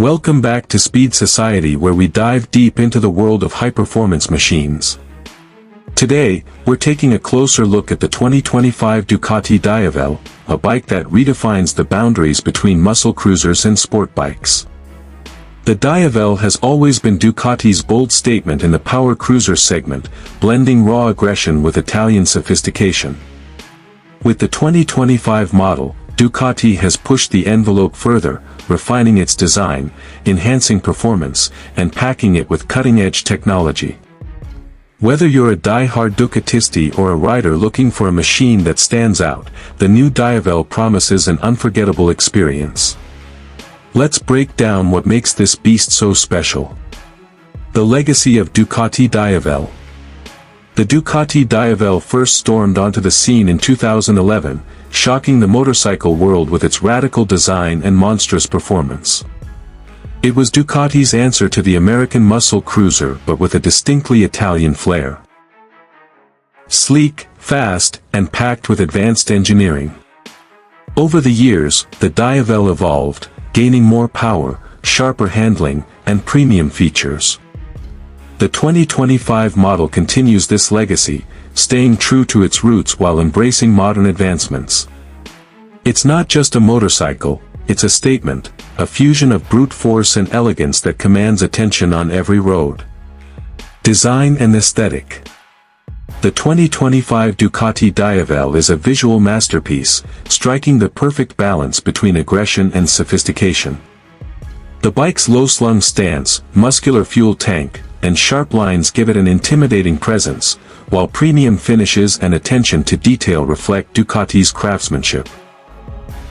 Welcome back to Speed Society, where we dive deep into the world of high-performance machines. Today, we're taking a closer look at the 2025 Ducati Diavel, a bike that redefines the boundaries between muscle cruisers and sport bikes. The Diavel has always been Ducati's bold statement in the power cruiser segment, blending raw aggression with Italian sophistication. With the 2025 model, Ducati has pushed the envelope further, refining its design, enhancing performance, and packing it with cutting-edge technology. Whether you're a die-hard Ducatisti or a rider looking for a machine that stands out, the new Diavel promises an unforgettable experience. Let's break down what makes this beast so special. The legacy of Ducati Diavel. The Ducati Diavel first stormed onto the scene in 2011, shocking the motorcycle world with its radical design and monstrous performance. It was Ducati's answer to the American muscle cruiser, but with a distinctly Italian flair. Sleek, fast, and packed with advanced engineering. Over the years, the Diavel evolved, gaining more power, sharper handling, and premium features. The 2025 model continues this legacy, staying true to its roots while embracing modern advancements. It's not just a motorcycle, it's a statement, a fusion of brute force and elegance that commands attention on every road. Design and aesthetic. The 2025 Ducati Diavel is a visual masterpiece, striking the perfect balance between aggression and sophistication. The bike's low-slung stance, muscular fuel tank, and sharp lines give it an intimidating presence, while premium finishes and attention to detail reflect Ducati's craftsmanship.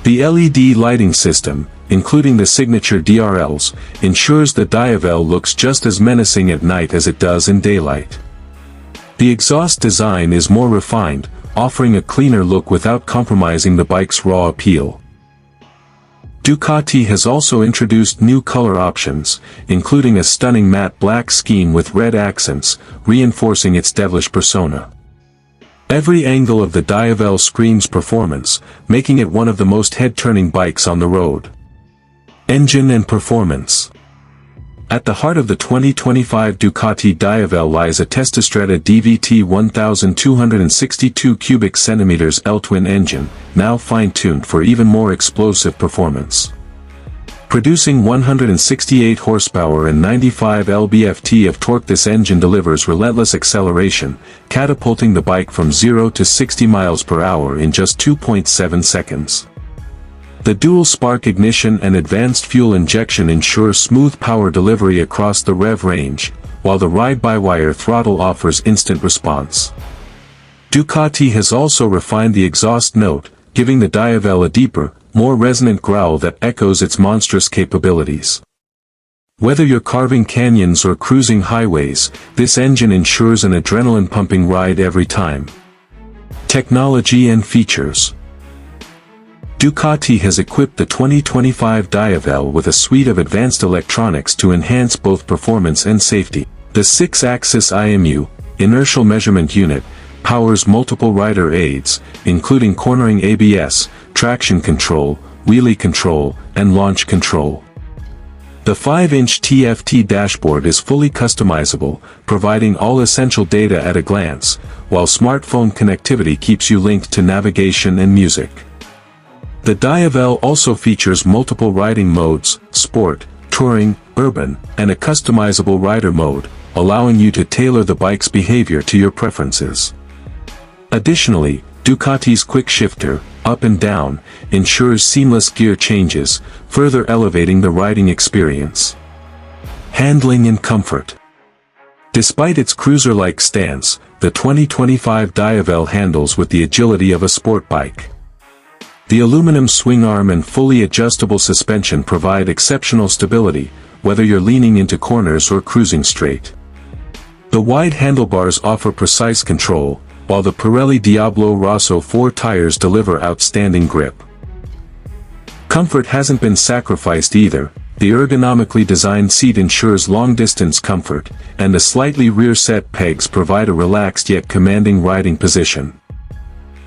The LED lighting system, including the signature DRLs, ensures the Diavel looks just as menacing at night as it does in daylight. The exhaust design is more refined, offering a cleaner look without compromising the bike's raw appeal. Ducati has also introduced new color options, including a stunning matte black scheme with red accents, reinforcing its devilish persona. Every angle of the Diavel screams performance, making it one of the most head-turning bikes on the road. Engine and performance. At the heart of the 2025 Ducati Diavel lies a Testastrada DVT 1262 cubic centimeters L-twin engine, now fine-tuned for even more explosive performance. Producing 168 horsepower and 95 lb-ft of torque, this engine delivers relentless acceleration, catapulting the bike from 0 to 60 miles per hour in just 2.7 seconds. The dual-spark ignition and advanced fuel injection ensure smooth power delivery across the rev range, while the ride-by-wire throttle offers instant response. Ducati has also refined the exhaust note, giving the Diavel a deeper, more resonant growl that echoes its monstrous capabilities. Whether you're carving canyons or cruising highways, this engine ensures an adrenaline-pumping ride every time. Technology and features. Ducati has equipped the 2025 Diavel with a suite of advanced electronics to enhance both performance and safety. The 6-axis IMU, inertial measurement unit, powers multiple rider aids, including cornering ABS, traction control, wheelie control, and launch control. The 5-inch TFT dashboard is fully customizable, providing all essential data at a glance, while smartphone connectivity keeps you linked to navigation and music. The Diavel also features multiple riding modes: sport, touring, urban, and a customizable rider mode, allowing you to tailor the bike's behavior to your preferences. Additionally, Ducati's quick shifter, up and down, ensures seamless gear changes, further elevating the riding experience. Handling and comfort. Despite its cruiser-like stance, the 2025 Diavel handles with the agility of a sport bike. The aluminum swing arm and fully adjustable suspension provide exceptional stability, whether you're leaning into corners or cruising straight. The wide handlebars offer precise control, while the Pirelli Diablo Rosso 4 tires deliver outstanding grip. Comfort hasn't been sacrificed either. The ergonomically designed seat ensures long-distance comfort, and the slightly rear-set pegs provide a relaxed yet commanding riding position.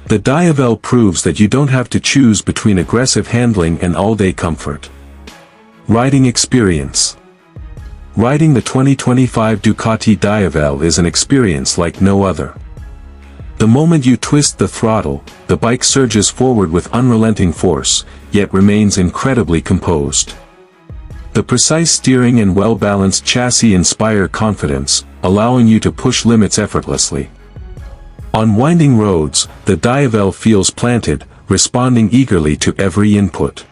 The Diavel proves that you don't have to choose between aggressive handling and all-day comfort. Riding experience. Riding the 2025 Ducati Diavel is an experience like no other. The moment you twist the throttle, the bike surges forward with unrelenting force, yet remains incredibly composed. The precise steering and well-balanced chassis inspire confidence, allowing you to push limits effortlessly. On winding roads, the Diavel feels planted, responding eagerly to every input.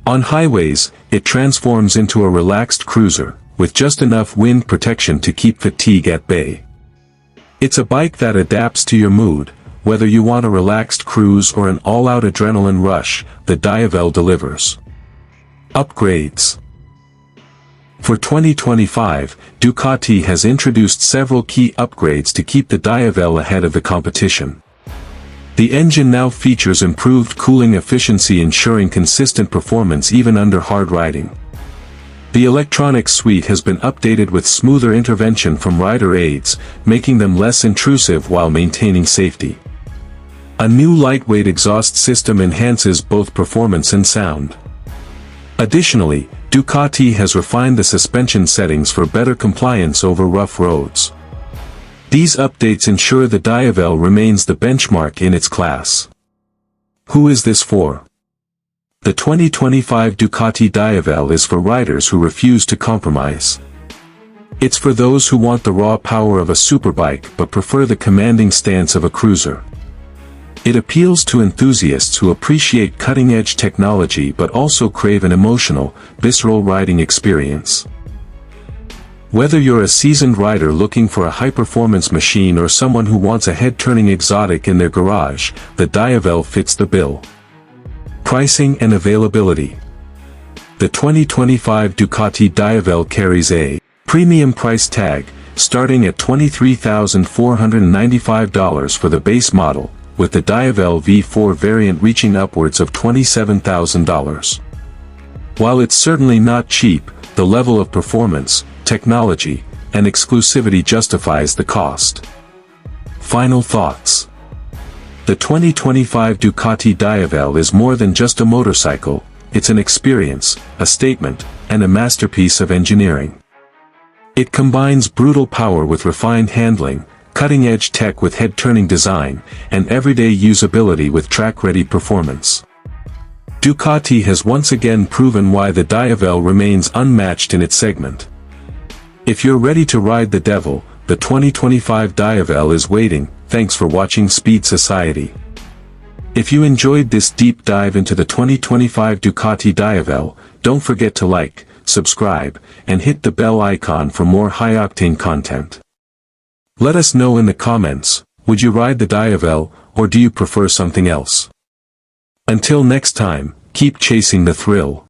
On highways, it transforms into a relaxed cruiser, with just enough wind protection to keep fatigue at bay. It's a bike that adapts to your mood, whether you want a relaxed cruise or an all-out adrenaline rush, the Diavel delivers. Upgrades. For 2025, Ducati has introduced several key upgrades to keep the Diavel ahead of the competition. The engine now features improved cooling efficiency, ensuring consistent performance even under hard riding. The electronics suite has been updated with smoother intervention from rider aids, making them less intrusive while maintaining safety. A new lightweight exhaust system enhances both performance and sound. Additionally, Ducati has refined the suspension settings for better compliance over rough roads. These updates ensure the Diavel remains the benchmark in its class. Who is this for? The 2025 Ducati Diavel is for riders who refuse to compromise. It's for those who want the raw power of a superbike but prefer the commanding stance of a cruiser. It appeals to enthusiasts who appreciate cutting-edge technology but also crave an emotional, visceral riding experience. Whether you're a seasoned rider looking for a high-performance machine or someone who wants a head-turning exotic in their garage, the Diavel fits the bill. Pricing and availability. The 2025 Ducati Diavel carries a premium price tag, starting at $23,495 for the base model, with the Diavel V4 variant reaching upwards of $27,000. While it's certainly not cheap, the level of performance, technology, and exclusivity justifies the cost. Final thoughts. The 2025 Ducati Diavel is more than just a motorcycle, it's an experience, a statement, and a masterpiece of engineering. It combines brutal power with refined handling, cutting-edge tech with head-turning design, and everyday usability with track-ready performance. Ducati has once again proven why the Diavel remains unmatched in its segment. If you're ready to ride the devil, the 2025 Diavel is waiting. Thanks for watching Speed Society. If you enjoyed this deep dive into the 2025 Ducati Diavel, don't forget to like, subscribe, and hit the bell icon for more high-octane content. Let us know in the comments, would you ride the Diavel, or do you prefer something else? Until next time, keep chasing the thrill.